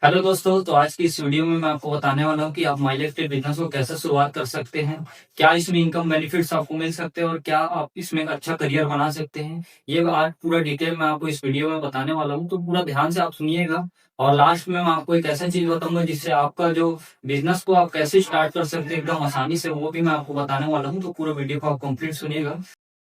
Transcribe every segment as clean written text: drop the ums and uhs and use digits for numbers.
Hello दोस्तों, तो आज की इस वीडियो में मैं आपको बताने वाला हूँ कि आप माई लाइफ स्टाइल बिजनेस को कैसे शुरुआत कर सकते हैं। क्या इसमें इनकम बेनिफिट्स आपको मिल सकते हैं और क्या आप इसमें एक अच्छा करियर बना सकते हैं। ये आज पूरा डिटेल मैं आपको इस वीडियो में बताने वाला हूँ, तो पूरा ध्यान से आप सुनिएगा। और लास्ट में मैं आपको एक ऐसा चीज बताऊंगा जिससे आपका जो बिजनेस को आप कैसे स्टार्ट कर सकते हैं एकदम आसानी से, वो भी मैं आपको बताने वाला हूँ। तो पूरा वीडियो को आप कंप्लीट सुनिएगा।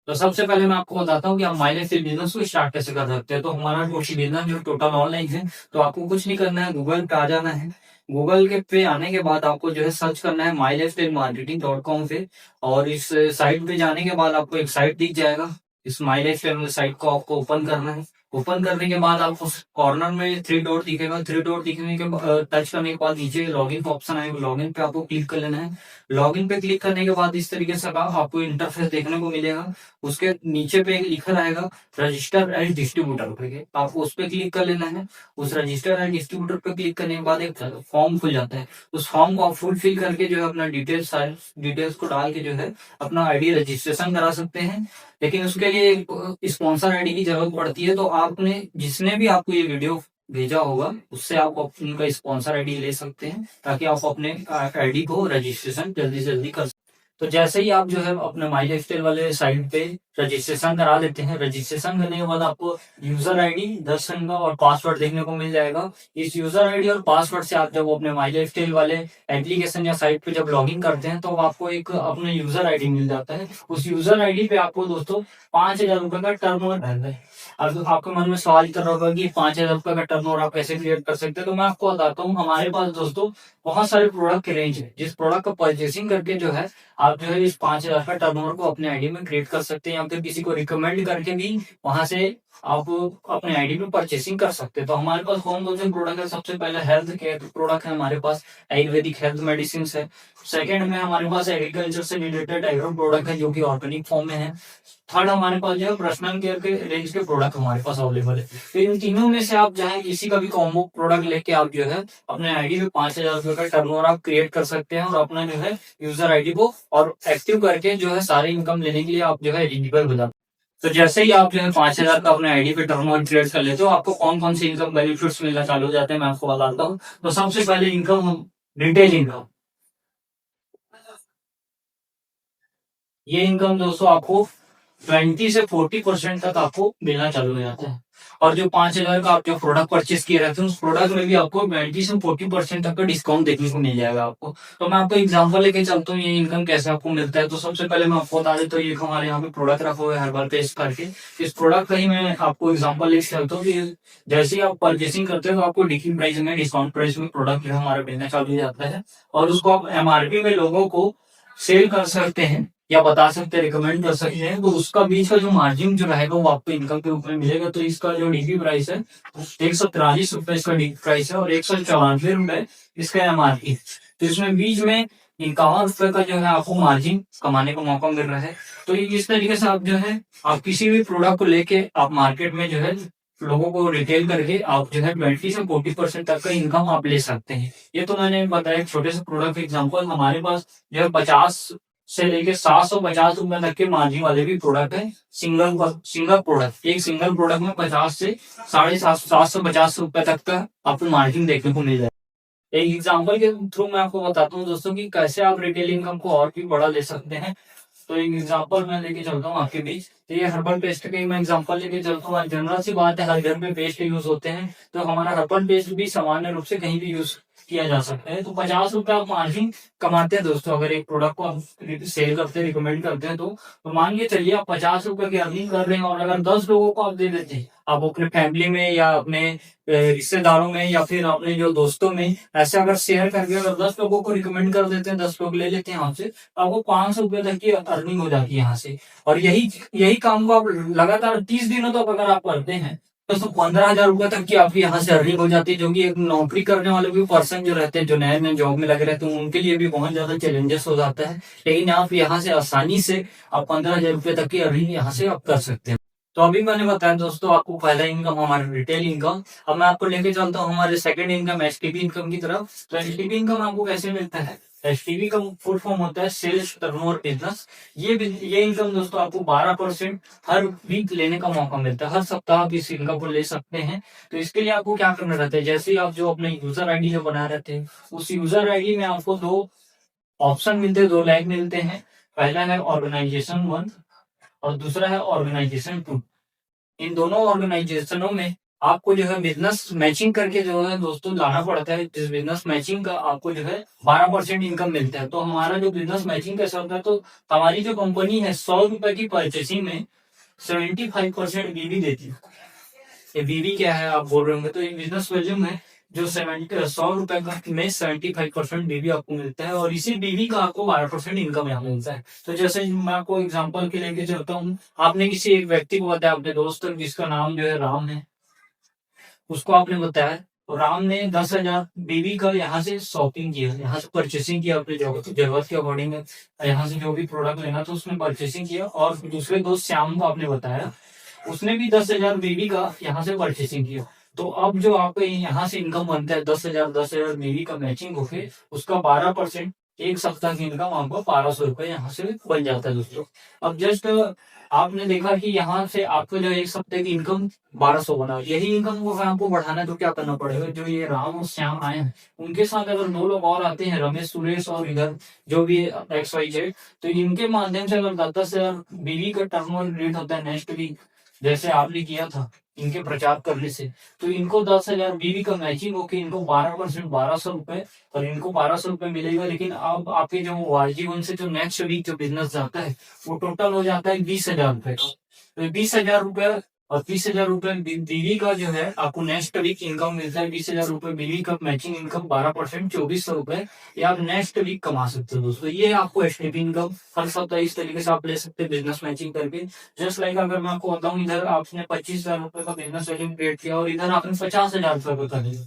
तो सबसे पहले मैं आपको बताता हूँ कि आप माइलेज से बिजनेस को स्टार्ट कैसे कर सकते हैं। तो हमारा बिजनेस जो टोटल ऑनलाइन है, तो आपको कुछ नहीं करना है, गूगल पे आ जाना है। गूगल के पे आने के बाद आपको जो है सर्च करना है myLifestyleMarketing.com पे। और इस साइट पे जाने के बाद आपको एक साइट दिख जाएगा। इस माई लाइफ स्टाइल साइट को आपको ओपन करना है। ओपन करने के बाद आपको कॉर्नर में थ्री डॉट दिखेगा। थ्री डॉट दिखने के टच करने के बाद नीचे लॉगिन का ऑप्शन आएगा, लॉगिन पे आपको क्लिक कर लेना है। लॉगिन पे क्लिक करने के बाद इस तरीके से आपको इंटरफेस देखने को मिलेगा। उसके नीचे पे एक लिखा रहेगा रजिस्टर एज डिस्ट्रीब्यूटर करके, आपको उस पर क्लिक कर लेना है। उस रजिस्टर एज डिस्ट्रीब्यूटर पे क्लिक करने के बाद एक फॉर्म खुल जाता है। उस फॉर्म को आप फुल फिल करके जो है अपना डिटेल्स को डाल के जो है अपना आईडी रजिस्ट्रेशन करा सकते हैं। लेकिन उसके लिए स्पॉन्सर आईडी की जरूरत पड़ती है। तो आपने जिसने भी आपको ये वीडियो भेजा होगा उससे आप उनका स्पॉन्सर आईडी ले सकते हैं, ताकि आप अपने आईडी को रजिस्ट्रेशन जल्दी से जल्दी कर। तो जैसे ही आप जो है अपने माई लाइफ स्टाइल वाले साइट पे रजिस्ट्रेशन करा लेते हैं, रजिस्ट्रेशन करने के बाद आपको यूजर आईडी 10 अंक का और पासवर्ड देखने को मिल जाएगा। इस यूजर आईडी और पासवर्ड से आप जब अपने माई लाइफ स्टाइल वाले एप्लीकेशन या साइट पे जब लॉगिन करते हैं, तो आपको एक अपने यूजर आईडी मिल जाता है। उस यूजर आईडी पे आपको दोस्तों 5,000 रुपए का टर्नओवर भरना है। अब आपके मन में सवाल कर रहा होगा कि 5,000 रुपए का टर्नओवर आप कैसे क्रिएट कर सकते हैं। तो मैं आपको बताता हूँ, हमारे पास दोस्तों बहुत सारे प्रोडक्ट की रेंज है। जिस प्रोडक्ट का परचेसिंग करके जो है आप जो है इस 5,000 का टर्नओवर को अपने आईडी में क्रिएट कर सकते हैं, या फिर किसी को रिकमेंड करके भी वहां से आप अपने आईडी में परचेसिंग कर सकते हैं। तो हमारे पास कौन कौन से प्रोडक्ट है? सबसे पहले हेल्थ केयर प्रोडक्ट है हमारे पास, आयुर्वेदिक हेल्थ मेडिसिन है। सेकंड में हमारे पास एग्रीकल्चर से रिलेटेड एग्रो प्रोडक्ट है जो कि ऑर्गेनिक फॉर्म में है। थर्ड हमारे पास जो है पर्सनल केयर के रेंज के प्रोडक्ट हमारे पास अवेलेबल है। तो इन तीनों में से आप चाहे किसी का भी कॉम्बो प्रोडक्ट लेके आप जो है अपने आईडी में 5,000 रुपए का टर्नओवर आप क्रिएट कर सकते हैं, और अपना जो है यूजर आईडी को और एक्टिव करके जो है सारी इनकम लेने के लिए आप जो है एलिजिबल हो जाते हैं। तो जैसे ही आप जो है 5,000 का अपने आईडी पे टर्नओवर क्रिएट कर लेते हो, आपको कौन कौन से इनकम बेनिफिट्स मिलना चालू हो जाते हैं, मैं आपको बताता हूँ। तो सबसे पहले इनकम, रिटेल इनकम। ये इनकम दोस्तों आपको 20 से 40% तक आपको मिलना चालू हो जाता है। और जो 5,000 का आप जो प्रोडक्ट परचेस किए रहते हैं, उस प्रोडक्ट में भी आपको 20 से 40% तक का डिस्काउंट देखने को मिल जाएगा आपको। तो मैं आपको एग्जांपल लेके चलता हूँ, ये इनकम कैसे आपको मिलता है। तो सबसे पहले मैं आपको बता देता हूँ, ये हमारे यहाँ पे प्रोडक्ट रखा हुआ है हर्बल पेस्ट करके। इस प्रोडक्ट का ही मैं आपको एग्जाम्पल लेके चलता हूँ कि जैसे ही आप परचेसिंग करते हैं, तो आपको डिकी प्राइस में, डिस्काउंट प्राइस में प्रोडक्ट जो है हमारा मिलना चालू हो जाता है। और उसको आप एमआरपी में लोगों को सेल कर सकते हैं, या बता सकते हैं, रिकमेंड कर सकते हैं। तो उसका बीच का जो मार्जिन जो रहेगा वो आपको इनकम के रूप में मिलेगा। तो इसका जो डीपी प्राइस है 143 रुपए इसका डीपी प्राइस है, और 194 रुपए इसका एमआरपी। तो इसमें बीच में 51 रुपए का जो है आपको मार्जिन कमाने का मौका मिल रहा है। तो इस तरीके से आप जो है आप किसी भी प्रोडक्ट को लेके आप मार्केट में जो है लोगों को रिटेल करके आप जो है 20 से 40% तक का इनकम आप ले सकते हैं। ये तो मैंने बताया एक छोटे से प्रोडक्ट एग्जांपल। हमारे पास जो है 50 से लेके 750 रुपए तक के मार्जिन वाले भी प्रोडक्ट है। सिंगल प्रोडक्ट, एक सिंगल प्रोडक्ट में 50 से 750 रुपए तक का आपको मार्जिन देखने को मिल जाए। एक एग्जांपल के थ्रू मैं आपको बताता हूँ दोस्तों कि कैसे आप रिटेल इनकम को और भी बड़ा ले सकते हैं। तो एक एग्जांपल मैं लेके चलता हूँ आपके बीच। तो ये हर्बल पेस्ट का ही मैं एग्जांपल लेके चलता हूँ। जनरल सी बात है, हर घर में पेस्ट यूज होते हैं, तो हमारा हर्बल पेस्ट भी सामान्य रूप से कहीं भी यूज किया जा सकता है। तो 50 रुपए आप मार्जिन कमाते हैं दोस्तों, अगर एक प्रोडक्ट को आप सेल करते हैं, रिकमेंड करते हैं। तो मान के चलिए आप 50 रुपए की अर्निंग कर रहे हैं, और अगर 10 लोगों को आप दे देते हैं, आप अपने फैमिली में या अपने रिश्तेदारों में या फिर अपने जो दोस्तों में ऐसे अगर शेयर करके अगर 10 लोगों को रिकमेंड कर देते हैं, 10 लोग ले लेते हैं आपसे, तो आपको 500 रुपए तक की अर्निंग हो जाती है यहाँ से। और यही यही काम को आप लगातार 30 दिनों तक अगर आप करते हैं, तो 15,000 रुपए तक की आपकी यहाँ से अर्निंग हो जाती है, जो कि एक नौकरी करने वाले भी पर्सन जो रहते हैं, जो नए नए जॉब में लगे रहते हैं, उनके लिए भी बहुत ज्यादा चैलेंजेस हो जाता है। लेकिन आप यहाँ से आसानी से आप 15,000 रुपए तक की अर्निंग यहाँ से आप कर सकते हैं। तो अभी मैंने बताया दोस्तों आपको पहला इनकम हमारा रिटेल इनकम। अब मैं आपको लेके चलता हूँ हमारे सेकंड इनकम एसटीपी इनकम की तरफ। तो एसटीपी इनकम आपको कैसे मिलता है? एसटीपी का फुल फॉर्म होता है सेल्स टर्नओवर बिजनेस। ये इनकम दोस्तों आपको 12% हर वीक लेने का मौका मिलता है। हर सप्ताह आप इस इनकम को ले सकते हैं। तो इसके लिए आपको क्या करना रहता है, जैसे ही आप जो अपने यूजर आईडी जो बना रहते हैं, उस यूजर आईडी में आपको दो ऑप्शन मिलते हैं, दो लाइन मिलते हैं। पहला है ऑर्गेनाइजेशन 1 और दूसरा है ऑर्गेनाइजेशन 2। इन दोनों ऑर्गेनाइजेशनों में आपको जो है बिजनेस मैचिंग करके जो है दोस्तों लाना पड़ता है। जिस बिजनेस मैचिंग का आपको जो है 12% इनकम मिलता है। तो हमारा जो बिजनेस मैचिंग कैसा होता है, तो हमारी जो कंपनी है 100 रुपए की परचेसिंग में 75% बीवी देती है। ये बीवी क्या है आप बोल रहे होंगे, तो ये बिजनेस वैल्यू में जो 100 रुपए का में 75% बीवी आपको मिलता है, और इसी बीवी का आपको 12% इनकम यहाँ मिलता है। तो जैसे मैं आपको एग्जांपल के लेके चलता हूँ, आपने किसी एक व्यक्ति को बताया, अपने दोस्त जिसका नाम जो है राम है, उसको आपने बताया, तो राम ने 10,000 बीवी का यहाँ से शॉपिंग किया, यहाँ से परचेसिंग किया, अपने जरूरत के अकॉर्डिंग यहाँ से जो भी प्रोडक्ट लेना था उसने परचेसिंग किया। और दूसरे दोस्त श्याम को आपने बताया, उसने भी 10,000 बीवी का यहाँ से परचेसिंग किया। तो अब जो आपको यहाँ से इनकम बनता है 10,000 बीवी का मैचिंग होके उसका 12%, एक सप्ताह की इनकम आपको 1200 रुपए यहाँ से बन जाता है दोस्तों। अब जस्ट आपने देखा कि यहाँ से आपको जो एक सप्ताह की इनकम 1200 बना, यही इनकम को अगर आपको बढ़ाना है तो क्या करना पड़ेगा, जो ये राम और श्याम आए हैं उनके साथ अगर दो लोग और आते हैं, रमेश सुरेश और इधर जो भी XYZ, तो इनके माध्यम से अगर 10,000 बीवी का टर्नओवर रेट होता है नेक्स्ट वीक, जैसे आपने किया था इनके प्रचार करने से, तो इनको 10,000 बीवी का मैचिंग होके इनको 12% 1200 रुपए, और इनको 1200 रुपए मिलेगा। लेकिन अब आपके जो वार्जी से जो नेक्स्ट वीक जो बिजनेस जाता है वो टोटल हो जाता है 20,000 रुपए का। तो 20,000 रुपए और 20,000 रुपए बीवी का जो है आपको नेक्स्ट वीक इनकम मिलता है। 20,000 रुपए बीवी का मैचिंग इनकम 12% 2,400 रुपए ये आप नेक्स्ट वीक कमा सकते हो दोस्तों। ये आपको एसटीपी इनकम हर सप्ताह इस तरीके से आप ले सकते हैं बिजनेस मैचिंग करके। जस्ट लाइक अगर मैं आपको बताऊं, इधर आपने 25,000 रुपए का बिजनेस मैचिंग क्रिएट किया और इधर आपने 50,000 रुपए का दिया,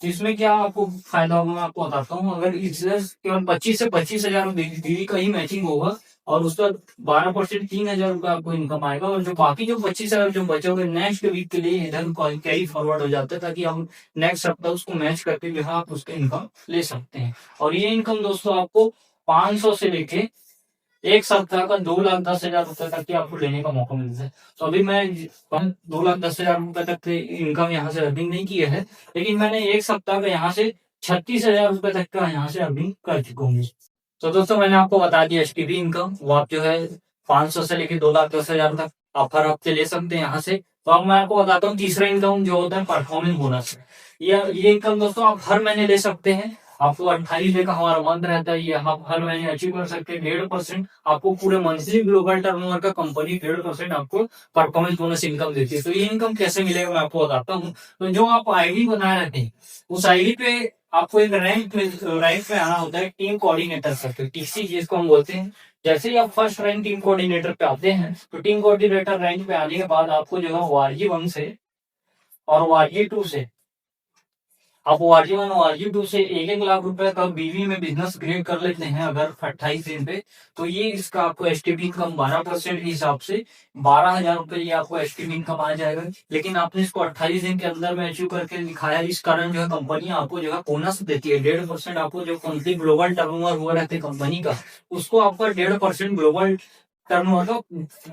तो इसमें क्या आपको फायदा होगा मैं आपको बताता हूँ। अगर इसमें केवल 25 से 25,000 बीवी का ही मैचिंग होगा और उसका 12% 3,000 रुपए आपको इनकम आएगा, और जो बाकी जो 25,000 जो बचे हुए नेक्स्ट वीक के लिए इधर कैरी फॉरवर्ड हो जाता है, ताकि हम नेक्स्ट सप्ताह उसको मैच करके जो है आप उसका इनकम ले सकते हैं। और ये इनकम दोस्तों आपको 500 से लेके एक सप्ताह का 2,10,000 रुपए तक की आपको लेने का मौका मिलता है। तो अभी मैं 2,10,000 रुपए तक की इनकम यहाँ से अर्निंग नहीं किया है, लेकिन मैंने एक सप्ताह का यहाँ से 36,000 रुपए तक का यहाँ से अर्निंग कर चुका हूँ। तो दोस्तों मैंने आपको बता दिया एसटीपी इनकम, वो आप जो है 500 से लेके 2,10,000 तक आप हर हफ्ते ले सकते हैं यहाँ से। तो अब मैं आपको बताता हूँ तीसरा इनकम जो होता है परफॉर्मेंस बोनस। ये इनकम दोस्तों आप हर महीने ले सकते हैं। आपको 28 डे का हमारा मंथ रहता है, ये आप हर महीने अचीव कर सकते हैं। 1.5% आपको पूरे मंथली ग्लोबल टर्नओवर का कंपनी 1.5% आपको परफॉर्मेंस बोनस इनकम देती है। तो ये इनकम कैसे मिलेगा मैं आपको बताता हूँ। तो जो आप आईडी बना रहे थे उस आईडी पे आपको एक रैंक पे आना होता है, टीम कोऑर्डिनेटर करके, टीसी जिसको हम बोलते हैं। जैसे ही आप फर्स्ट रैंक टीम कोऑर्डिनेटर पे आते हैं, तो टीम कोऑर्डिनेटर रैंक पे आने के बाद आपको जो है वारजी 1 से और वारजी 2 से आप वारजी 1 वारजी 2 से 1-1 लाख रुपए का बीवी में बिजनेस क्रिएट कर लेते हैं अगर 28 दिन पे, तो ये इसका आपको एसटीपी इनकम 12% के हिसाब से 12,000 रुपए ये आपको एसटीपी इनकम आ जाएगा। लेकिन आपने इसको 28 दिन के अंदर में अचीव करके दिखाया, इस कारण जो है कंपनी आपको जो है बोनस देती है 1.5%। आपको जो मंथली ग्लोबल टर्नओवर हुआ रहता है कंपनी का, उसको आपका 1.5% ग्लोबल टर्नओवर का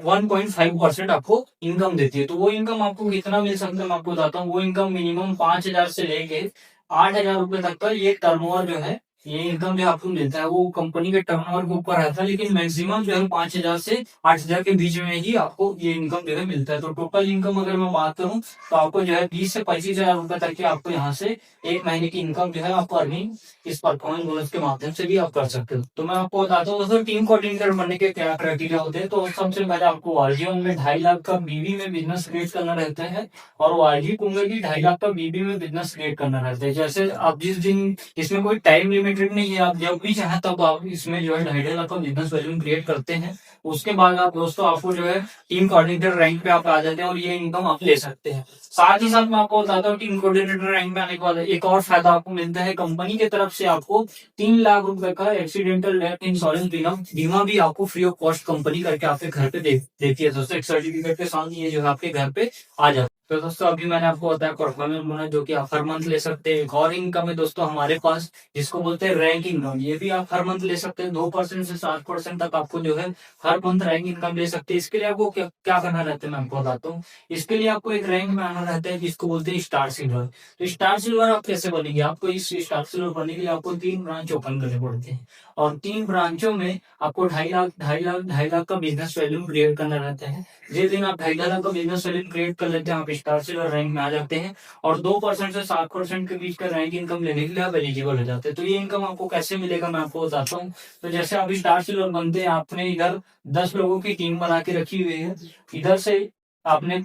1.5% आपको इनकम देती है। तो वो इनकम आपको कितना मिल सकता है मैं आपको बताता हूँ। वो इनकम मिनिमम 5,000 से लेके 8,000 रुपए तक का ये टर्नओवर जो है, ये इनकम जो आपको मिलता है वो कंपनी के टर्नओवर के ऊपर रहता है, लेकिन मैक्सिमम जो है 5,000 से 8,000 के बीच में ही आपको ये इनकम जो है मिलता है। तो टोटल इनकम अगर मैं बात करूं तो आपको जो है 20 से 25,000 रुपए तक की आपको यहाँ से एक महीने की इनकम जो है आपको अर्निंग इस परफॉर्मेंस बोनस के माध्यम से भी आप कर सकते हो। तो मैं आपको बताता हूँ दोस्तों टीम कोऑर्डिनेटर बनने के क्या क्राइटेरिया होते हैं। तो सबसे पहले आपको वारजी में 2.5 लाख का बीवी में बिजनेस क्रिएट करना रहता है, और वारजी कुंगे की 2.5 लाख का बीवी में बिजनेस क्रिएट करना रहता है। जैसे आप जिस दिन, इसमें कोई टाइम लिमिट लिमिटेड नहीं है, आप जब भी चाहें तब आप इसमें जो है 2.5 लाख का बिजनेस वैल्यू क्रिएट करते हैं। उसके बाद आप दोस्तों आपको जो है टीम कोऑर्डिनेटर रैंक पे आप आ जाते हैं और ये इनकम आप ले सकते हैं। साथ ही साथ मैं आपको बताता हूँ टीम कोऑर्डिनेटर रैंक पे आने के बाद एक और फायदा आपको मिलता है, कंपनी की तरफ से आपको 3 लाख रुपए का एक्सीडेंटल डेथ इंश्योरेंस बीमा भी आपको फ्री ऑफ कॉस्ट कंपनी करके आपके घर पे देती है दोस्तों। एक सर्टिफिकेट के साथ ये जो है आपके घर पे आ जाता है। तो दोस्तों अभी मैंने आपको बताया परफॉर्मेंस बोनस जो कि आप हर मंथ ले सकते हैं। एक और इनकम है दोस्तों हमारे पास जिसको बोलते हैं रैंक इनकम, ये भी आप हर मंथ ले सकते हैं। 2% से 7% तक आपको जो है हर मंथ रैंक इनकम ले सकते हैं। इसके लिए आपको क्या क्या करना रहता है मैं आपको बताता हूँ। इसके लिए आपको एक रैंक में आना रहता है जिसको बोलते हैं स्टार सिल्वर। तो स्टार सिल्वर आप कैसे बनेंगे, आपको इस स्टार सिल्वर बनने के लिए आपको 3 ब्रांच ओपन करने पड़ते हैं और 3 ब्रांचों में आपको 2.5 लाख का बिजनेस वैल्यू क्रिएट करना रहता है। जिस दिन आप 2.5 लाख का बिजनेस वैल्यू क्रिएट कर लेते हैं आप स्टार सिल्वर रैंक में आ जाते हैं और 2% से 7% के बीच का रैंक इनकम लेने के लिए आप एलिजिबल हो जाते हैं। तो ये इनकम आपको कैसे मिलेगा मैं आपको बताता हूँ। तो जैसे आप स्टार सिल्वर बनते हैं, आपने इधर 10 लोगों की टीम बना के रखी हुई है, इधर से आपने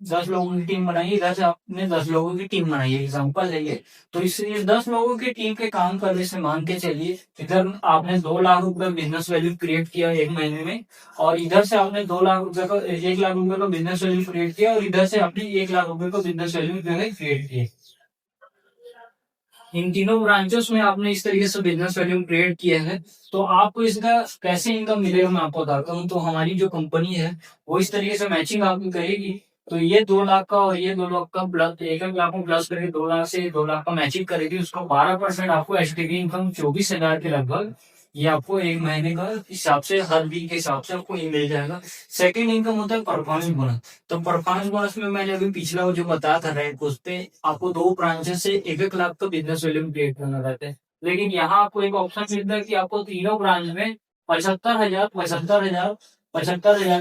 10 लोगों की टीम बनाई, इधर से आपने 10 लोगों की टीम बनाई है, एग्जाम्पल है ये। तो इसलिए 10 लोगों की टीम के काम करने से मान के चलिए इधर आपने 2 लाख रुपए बिजनेस वैल्यू क्रिएट किया 1 महीने में और इधर से आपने 2 लाख रुपए का 1 लाख रुपए का बिजनेस वैल्यू क्रिएट किया और इधर से आपने 1 लाख रुपए का बिजनेस वैल्यू जो है क्रिएट किया। इन तीनों ब्रांचेस में आपने इस तरीके से बिजनेस वैल्यू क्रिएट किया है। तो आपको इसका कैसे इनकम मिलेगा मैं आपको बताता हूँ। तो हमारी जो कंपनी है वो इस तरीके से मैचिंग आपकी करेगी। तो ये 2 लाख का और ये 2 लाख का प्लस 1 लाख को प्लस करके 2 लाख से 2 लाख का मैचिंग करेगी। उसका 12% आपको एसटीडी इनकम 24,000 के लगभग ये आपको 1 महीने का हिसाब से हर वीक के हिसाब से आपको ये मिल जाएगा। सेकंड इनकम होता है परफॉर्मेंस बोनस। तो परफॉर्मेंस बोनस में मैंने अभी पिछला वो जो बताया था रैंक, उस पे आपको 2 ब्रांचेस से 1-1 लाख का बिजनेस वैल्यू क्रिएट करना रहता है। लेकिन यहाँ आपको एक ऑप्शन मिलता है कि आपको तीनों ब्रांच में 75,000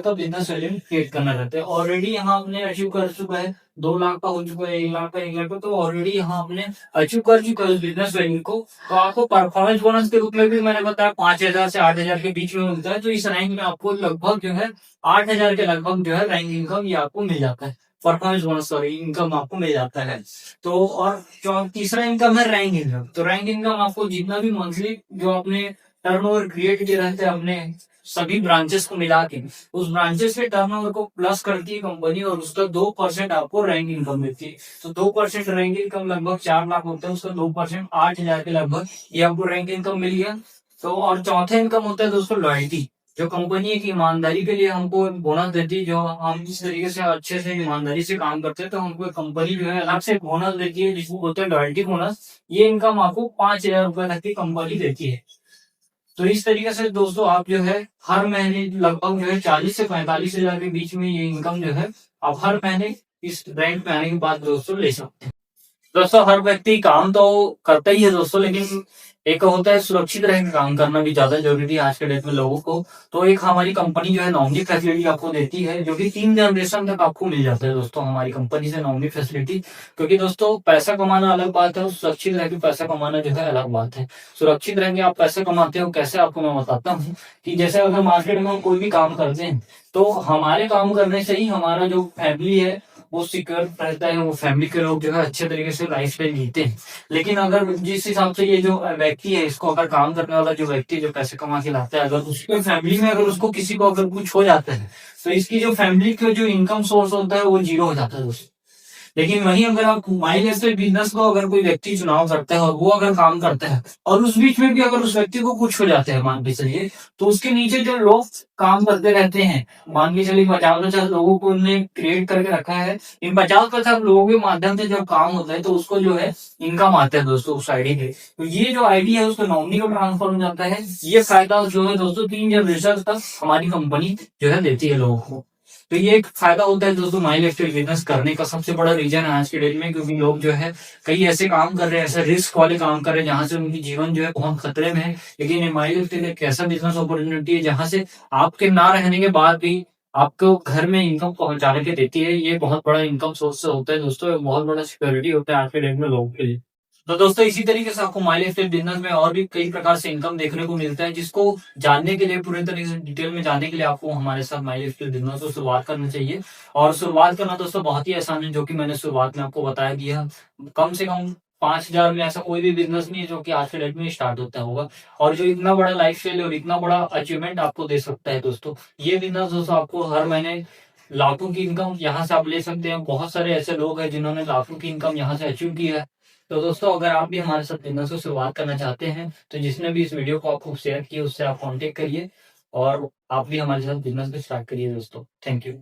का बिजनेस वैल्यू क्रिएट करना रहता है। ऑलरेडी यहाँ आपने अचीव कर चुका है, 2 लाख का हो चुका है, 1 लाख का, 1 लाख का, तो ऑलरेडी यहाँ आपने अचीव कर चुका है बिजनेस वैल्यू को। तो आपको परफॉर्मेंस बोनस के रूप में भी मैंने बताया 5,000 से 8,000 के बीच में मिलता है। तो इस रैंक में आपको लगभग जो है 8,000 के लगभग जो है रैंक इनकम ये आपको मिल जाता है। परफॉर्मेंस बोनस सॉरी इनकम आपको मिल जाता है। तो और तीसरा इनकम है रैंक इनकम। तो रैंक इनकम आपको जितना भी मंथली जो आपने टर्नओवर क्रिएट किए रहते हैं अपने सभी ब्रांचेस को मिला के, उस ब्रांचेस के टर्नओवर को प्लस करती है कंपनी और उसका 2% आपको रैंक इनकम मिलती है। तो 2% रैंक इनकम लगभग 4 लाख होता है, उसका 2% 8,000 के लगभग ये आपको रैंक इनकम मिल गया। तो और चौथा इनकम होता है दोस्तों लॉयल्टी। जो कंपनी की ईमानदारी के लिए हमको बोनस देती है, जो हम इस तरीके से अच्छे से ईमानदारी से काम करते हैं तो हमको कंपनी जो है अलग से बोनस देती है जिसको बोलते हैं लॉयल्टी बोनस। ये इनकम आपको 5,000 रुपए तक की कंपनी देती है। तो इस तरीके से दोस्तों आप जो है हर महीने लगभग जो है 40 से 45,000 के बीच में ये इनकम जो है आप हर महीने इस रैंक पे आने के बाद दोस्तों ले सकते हैं। दोस्तों हर व्यक्ति काम तो करता ही है दोस्तों, लेकिन एक होता है सुरक्षित रह के काम करना भी ज्यादा जरूरी है आज के डेट में लोगों को। तो एक हमारी कंपनी जो है नॉमिनी फैसिलिटी आपको देती है जो कि 3 जनरेशन तक आपको मिल जाता है दोस्तों हमारी कंपनी से नॉमिनी फैसिलिटी। क्योंकि दोस्तों पैसा कमाना अलग बात है और सुरक्षित रह के पैसा कमाना जो है अलग बात है। सुरक्षित रह के आप पैसे कमाते हो कैसे, आपको मैं बताता हूँ कि जैसे अगर मार्केट में हम कोई भी काम करते हैं तो हमारे काम करने से ही हमारा जो फैमिली है वो सिक्योर रहता है, वो फैमिली के लोग जो है अच्छे तरीके से लाइफ स्टाइल जीते हैं। लेकिन अगर जिस हिसाब से ये जो व्यक्ति है इसको अगर काम करने वाला जो व्यक्ति जो पैसे कमा के लाता है, अगर उसके फैमिली में अगर उसको किसी को अगर कुछ हो जाता है तो इसकी जो फैमिली का जो इनकम सोर्स होता है वो जीरो हो जाता है दोस्तों। लेकिन वहीं अगर आप माइल एस्टेट बिजनेस को अगर कोई व्यक्ति चुनाव करता है और वो अगर काम करता है और उस बीच में भी अगर उस व्यक्ति को कुछ हो जाता है मान के चलिए, तो उसके नीचे जो लोग काम करते रहते हैं, मान के चलिए 50% लोगों को उन्होंने क्रिएट करके रखा है, इन 50% लोगों के माध्यम से जब काम होता है तो उसको जो है इनकम आता है दोस्तों उस आईडी के। तो ये जो आईडी है उसको नॉमिनी को ट्रांसफर हो जाता है। ये फायदा जो है दोस्तों 3 जनरेशन तक हमारी कंपनी जो है देती है लोगों को। तो ये एक फायदा होता है दोस्तों माइल एक्सटेल बिजनेस करने का सबसे बड़ा रीजन है आज के डेट में, क्योंकि लोग जो है कई ऐसे काम कर रहे हैं, ऐसे रिस्क वाले काम कर रहे हैं जहां से उनकी जीवन जो है बहुत खतरे में है। लेकिन ये माइल एक्सटेल एक ऐसा बिजनेस अपॉर्चुनिटी है जहां से आपके ना रहने के बाद भी आपको घर में इनकम पहुंचाने के देती है। ये बहुत बड़ा इनकम सोर्स होता है दोस्तों, बहुत बड़ा सिक्योरिटी होता है आज के डेट में लोगों के लिए। तो दोस्तों इसी तरीके से आपको माइल एक्सटेल बिजनेस में और भी कई प्रकार से इनकम देखने को मिलता है, जिसको जानने के लिए पूरे तरीके से डिटेल में जानने के लिए आपको हमारे साथ माइल एक्सटेल बिजनेस को शुरुआत करना चाहिए। और शुरुआत करना दोस्तों बहुत ही आसान है, जो कि मैंने शुरुआत में आपको बताया दिया। कम से कम 5,000 में ऐसा कोई भी बिजनेस नहीं है जो कि आज के डेट में स्टार्ट होता होगा, और जो इतना बड़ा लाइफ स्टाइल और इतना बड़ा अचीवमेंट आपको दे सकता है दोस्तों। ये बिजनेस दोस्तों आपको हर महीने लाखों की इनकम यहाँ से आप ले सकते हैं। बहुत सारे ऐसे लोग हैं जिन्होंने लाखों की इनकम यहाँ से अचीव की है। तो दोस्तों अगर आप भी हमारे साथ बिजनेस को शुरुआत करना चाहते हैं तो जिसने भी इस वीडियो को आपको शेयर किया उससे आप कॉन्टेक्ट करिए और आप भी हमारे साथ बिजनेस को स्टार्ट करिए दोस्तों। Thank you.